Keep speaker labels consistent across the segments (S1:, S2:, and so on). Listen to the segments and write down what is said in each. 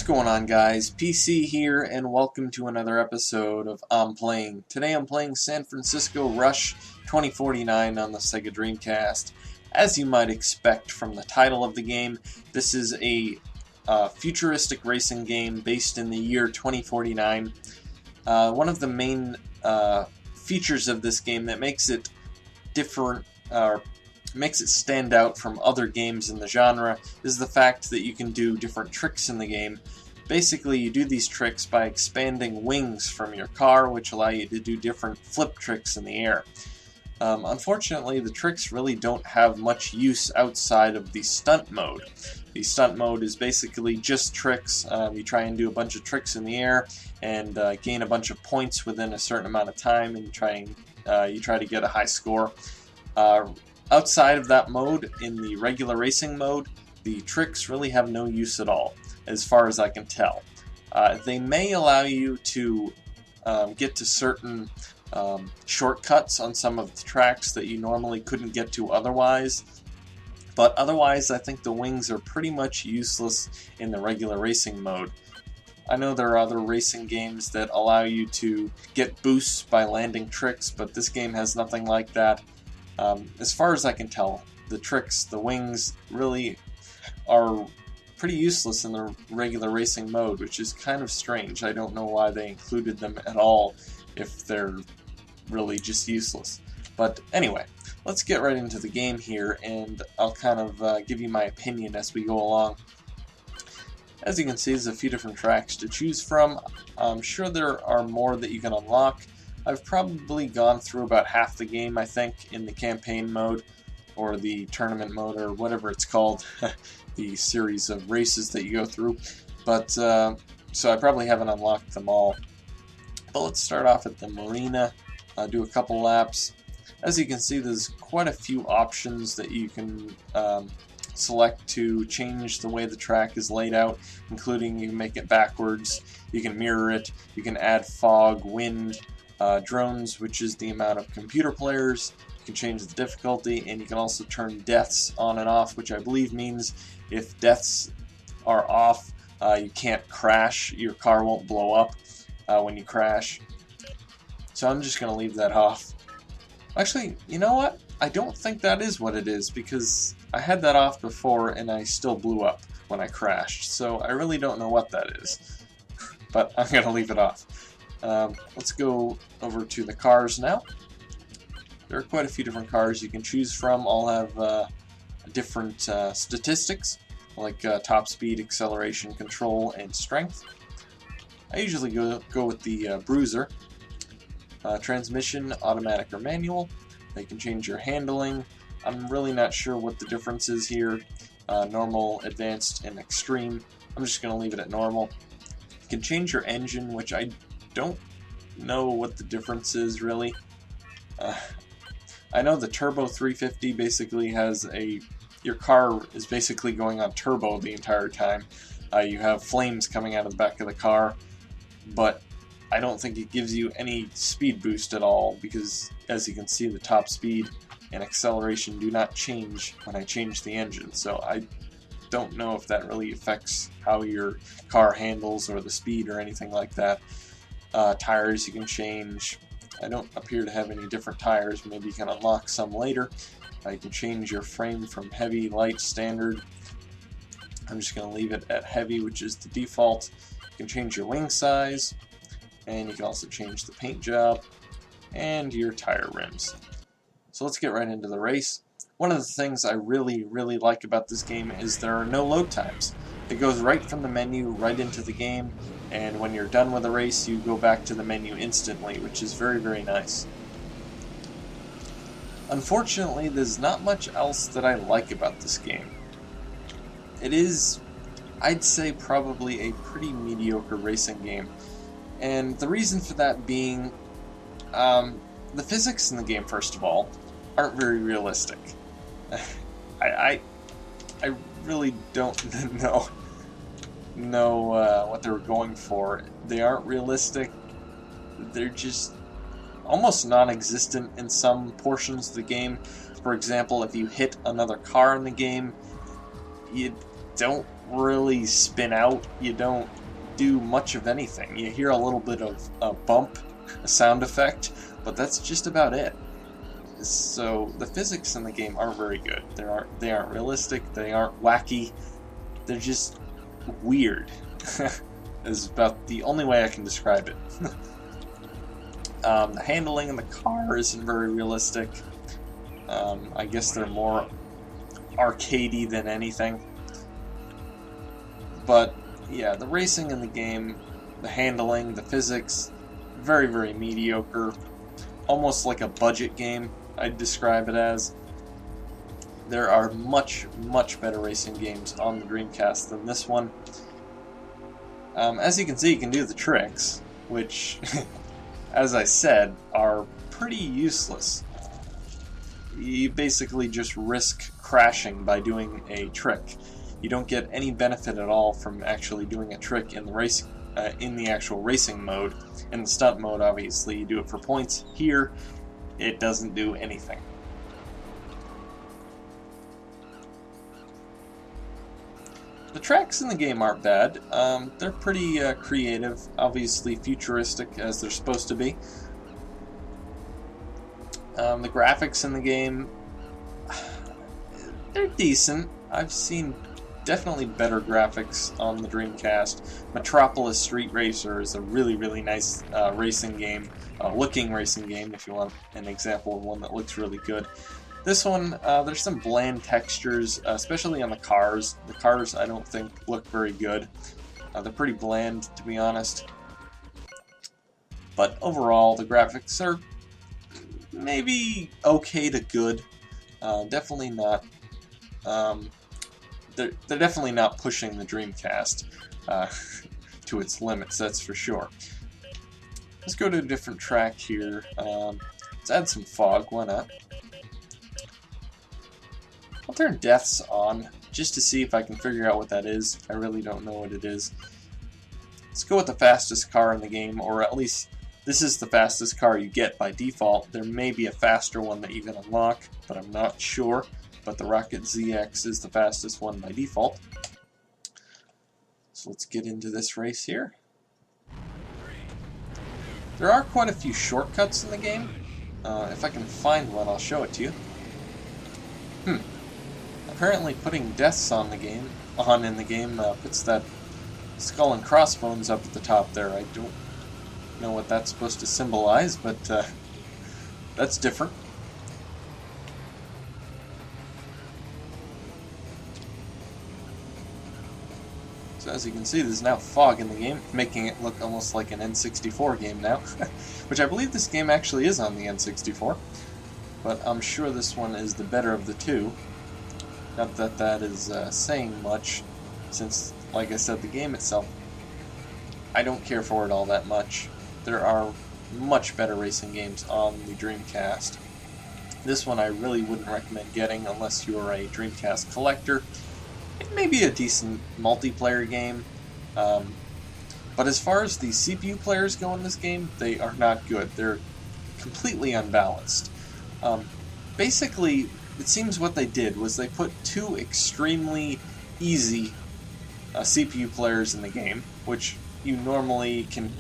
S1: going on, guys? PC here, and welcome to another episode of I'm Playing. Today I'm playing San Francisco Rush 2049 on the Sega Dreamcast. As you might expect from the title of the game, this is a futuristic racing game based in the year 2049. One of the main features of this game that makes it different, makes it stand out from other games in the genre, is the fact that you can do different tricks in the game. Basically, you do these tricks by expanding wings from your car, which allow you to do different flip tricks in the air. Unfortunately, the tricks really don't have much use outside of the stunt mode. The stunt mode is basically just tricks. You try and do a bunch of tricks in the air and gain a bunch of points within a certain amount of time, and you try to get a high score. Outside of that mode, in the regular racing mode, the tricks really have no use at all, as far as I can tell. They may allow you to get to certain shortcuts on some of the tracks that you normally couldn't get to otherwise, but otherwise I think the wings are pretty much useless in the regular racing mode. I know there are other racing games that allow you to get boosts by landing tricks, but this game has nothing like that. As far as I can tell, the wings really are pretty useless in the regular racing mode, which is kind of strange. I don't know why they included them at all if they're really just useless. But anyway, let's get right into the game here, and I'll kind of give you my opinion as we go along. As you can see, there's a few different tracks to choose from. I'm sure there are more that you can unlock. I've probably gone through about half the game, I think, in the campaign mode, or the tournament mode, or whatever it's called, the series of races that you go through. But, so I probably haven't unlocked them all. But let's start off at the Marina, do a couple laps. As you can see, there's quite a few options that you can select to change the way the track is laid out, including you can make it backwards, you can mirror it, you can add fog, wind, drones, which is the amount of computer players. You can change the difficulty, and you can also turn deaths on and off, which I believe means if deaths are off, you can't crash, your car won't blow up when you crash. So I'm just going to leave that off. Actually, you know what? I don't think that is what it is, because I had that off before and I still blew up when I crashed, so I really don't know what that is. But I'm going to leave it off. Let's go over to the cars now. There are quite a few different cars you can choose from. All have different statistics, like top speed, acceleration, control, and strength. I usually go with the Bruiser. Transmission, automatic or manual. You can change your handling. I'm really not sure what the difference is here. Normal, advanced, and extreme. I'm just going to leave it at normal. You can change your engine, which I don't know what the difference is really. I know the Turbo 350 basically has your car is basically going on turbo the entire time. You have flames coming out of the back of the car, but I don't think it gives you any speed boost at all, because as you can see, the top speed and acceleration do not change when I change the engine, so I don't know if that really affects how your car handles or the speed or anything like that. Tires you can change. I don't appear to have any different tires. Maybe you can unlock some later. You can change your frame from heavy, light, standard. I'm just going to leave it at heavy, which is the default. You can change your wing size, and you can also change the paint job and your tire rims. So let's get right into the race. One of the things I really like about this game is there are no load times. It goes right from the menu right into the game, and when you're done with the race, you go back to the menu instantly, which is very nice. Unfortunately, there's not much else that I like about this game. It is, I'd say, probably a pretty mediocre racing game, and the reason for that being, the physics in the game, first of all, aren't very realistic. I really don't know what they were going for. They aren't realistic. They're just almost non-existent in some portions of the game. For example, if you hit another car in the game, you don't really spin out. You don't do much of anything. You hear a little bit of a bump, a sound effect, but that's just about it. So the physics in the game aren't very good. They aren't realistic. They aren't wacky. They're just weird. Is about the only way I can describe it. The handling in the car isn't very realistic. I guess they're more arcadey than anything. But yeah, the racing in the game, the handling, the physics, very, very mediocre. Almost like a budget game, I'd describe it as. There are much, much better racing games on the Dreamcast than this one. As you can see, you can do the tricks, which, as I said, are pretty useless. You basically just risk crashing by doing a trick. You don't get any benefit at all from actually doing a trick in the race, in the actual racing mode. In the stunt mode, obviously, you do it for points. Here, it doesn't do anything. The tracks in the game aren't bad. They're pretty creative, obviously futuristic as they're supposed to be. The graphics in the game, they're decent. I've seen definitely better graphics on the Dreamcast. Metropolis Street Racer is a really, really nice racing game, looking racing game, if you want an example of one that looks really good. This one, there's some bland textures, especially on the cars. The cars, I don't think, look very good. They're pretty bland, to be honest. But overall, the graphics are maybe okay to good. Definitely not. They're definitely not pushing the Dreamcast to its limits, that's for sure. Let's go to a different track here. Let's add some fog, why not? I'll turn deaths on just to see if I can figure out what that is. I really don't know what it is. Let's go with the fastest car in the game, or at least this is the fastest car you get by default. There may be a faster one that you can unlock, but I'm not sure. But the Rocket ZX is the fastest one by default. So let's get into this race here. There are quite a few shortcuts in the game. If I can find one, I'll show it to you. Apparently putting deaths in the game puts that skull and crossbones up at the top there. I don't know what that's supposed to symbolize, but that's different. So as you can see, there's now fog in the game, making it look almost like an N64 game now, which I believe this game actually is on the N64, but I'm sure this one is the better of the two. Not that that is saying much, since, like I said, the game itself, I don't care for it all that much. There are much better racing games on the Dreamcast. This one I really wouldn't recommend getting unless you're a Dreamcast collector. It may be a decent multiplayer game, but as far as the CPU players go in this game, they are not good. They're completely unbalanced. Basically, it seems what they did was they put two extremely easy CPU players in the game, which you normally can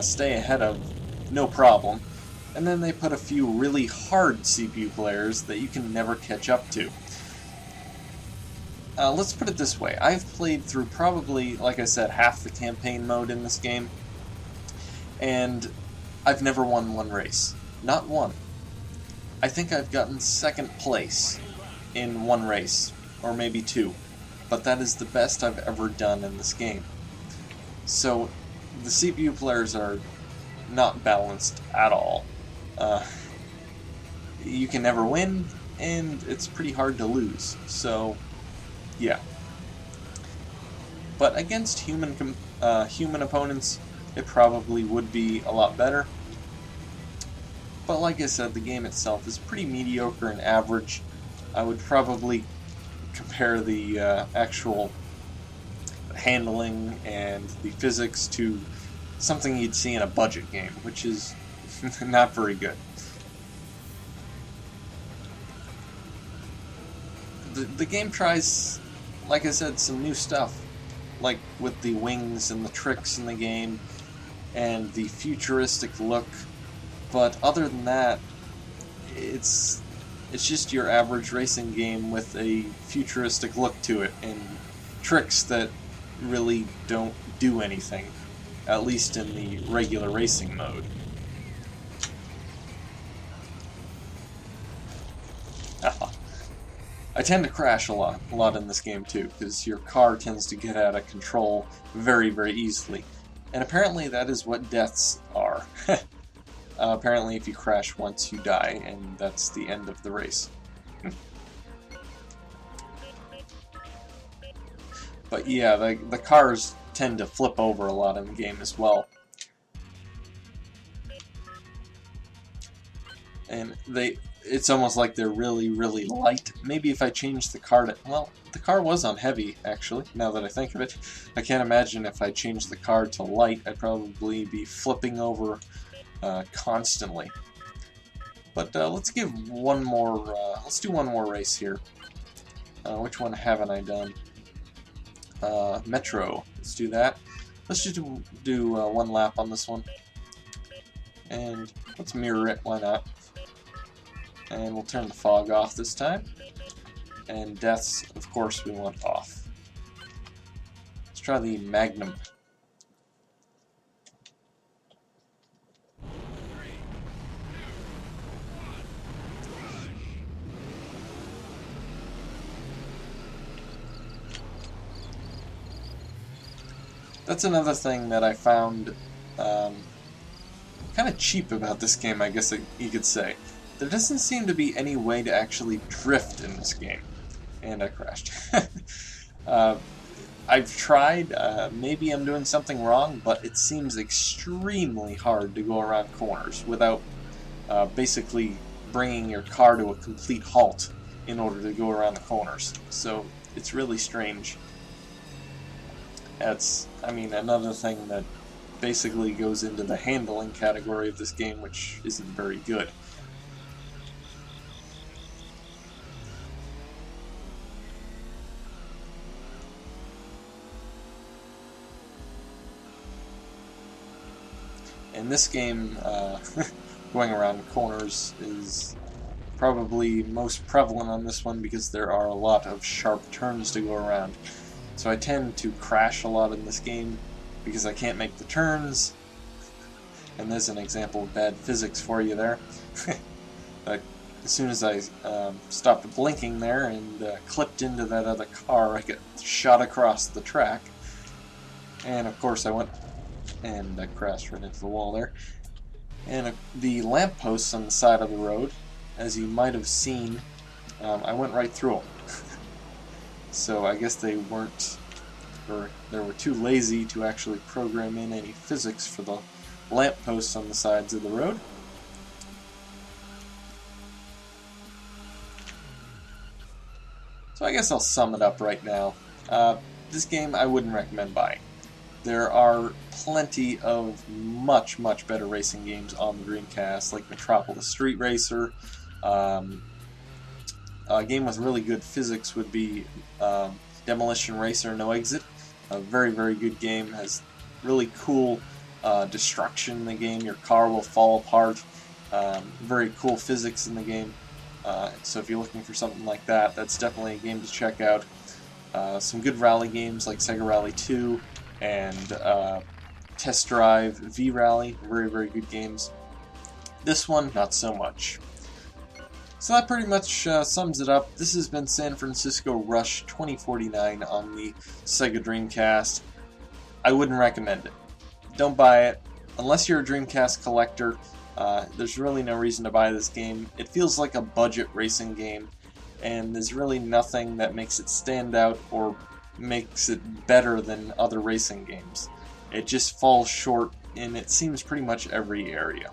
S1: stay ahead of no problem, and then they put a few really hard CPU players that you can never catch up to. Let's put it this way, I've played through probably, like I said, half the campaign mode in this game, and I've never won one race. Not one. I think I've gotten second place in one race, or maybe two, but that is the best I've ever done in this game. So, the CPU players are not balanced at all. You can never win, and it's pretty hard to lose, so yeah. But against human opponents, it probably would be a lot better. But like I said, the game itself is pretty mediocre and average. I would probably compare the actual handling and the physics to something you'd see in a budget game, which is not very good. The game tries, like I said, some new stuff. like with the wings and the tricks in the game and the futuristic look, but other than that, it's just your average racing game with a futuristic look to it and tricks that really don't do anything, at least in the regular racing mode. I tend to crash a lot in this game too, because your car tends to get out of control very, very easily. And apparently that is what deaths are. Apparently if you crash once, you die, and that's the end of the race. But yeah, the cars tend to flip over a lot in the game as well. And it's almost like they're really, really light. Maybe if I change the car to... Well, the car was on heavy, actually, now that I think of it. I can't imagine if I changed the car to light, I'd probably be flipping over constantly. But let's give one more... let's do one more race here. Which one haven't I done? Metro. Let's do that. Let's just do one lap on this one. And let's mirror it, why not? And we'll turn the fog off this time. And deaths, of course, we want off. Let's try the Magnum. That's another thing that I found kind of cheap about this game, I guess you could say. There doesn't seem to be any way to actually drift in this game. And I crashed. I've tried, maybe I'm doing something wrong, but it seems extremely hard to go around corners without basically bringing your car to a complete halt in order to go around the corners. So it's really strange. That's, I mean, another thing that basically goes into the handling category of this game, which isn't very good. In this game, going around corners is probably most prevalent on this one because there are a lot of sharp turns to go around. So I tend to crash a lot in this game because I can't make the turns. And there's an example of bad physics for you there. But as soon as I stopped blinking there and clipped into that other car, I got shot across the track. And of course I went and I crashed right into the wall there. And the lampposts on the side of the road, as you might have seen, I went right through them. So I guess they weren't, or they were too lazy to actually program in any physics for the lampposts on the sides of the road. So I guess I'll sum it up right now. This game I wouldn't recommend buying. There are plenty of much, much better racing games on the Dreamcast, like Metropolis Street Racer. A game with really good physics would be Demolition Racer No Exit. A very, very good game. Has really cool destruction in the game. Your car will fall apart. Very cool physics in the game. So if you're looking for something like that, that's definitely a game to check out. Some good rally games like Sega Rally 2 and Test Drive V-Rally. Very, very good games. This one, not so much. So that pretty much sums it up. This has been San Francisco Rush 2049 on the Sega Dreamcast. I wouldn't recommend it. Don't buy it. Unless you're a Dreamcast collector, there's really no reason to buy this game. It feels like a budget racing game, and there's really nothing that makes it stand out or makes it better than other racing games. It just falls short in, it seems, pretty much every area.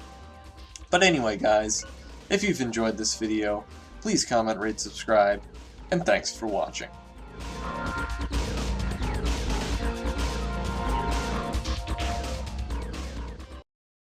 S1: But anyway, guys, if you've enjoyed this video, please comment, rate, subscribe, and thanks for watching.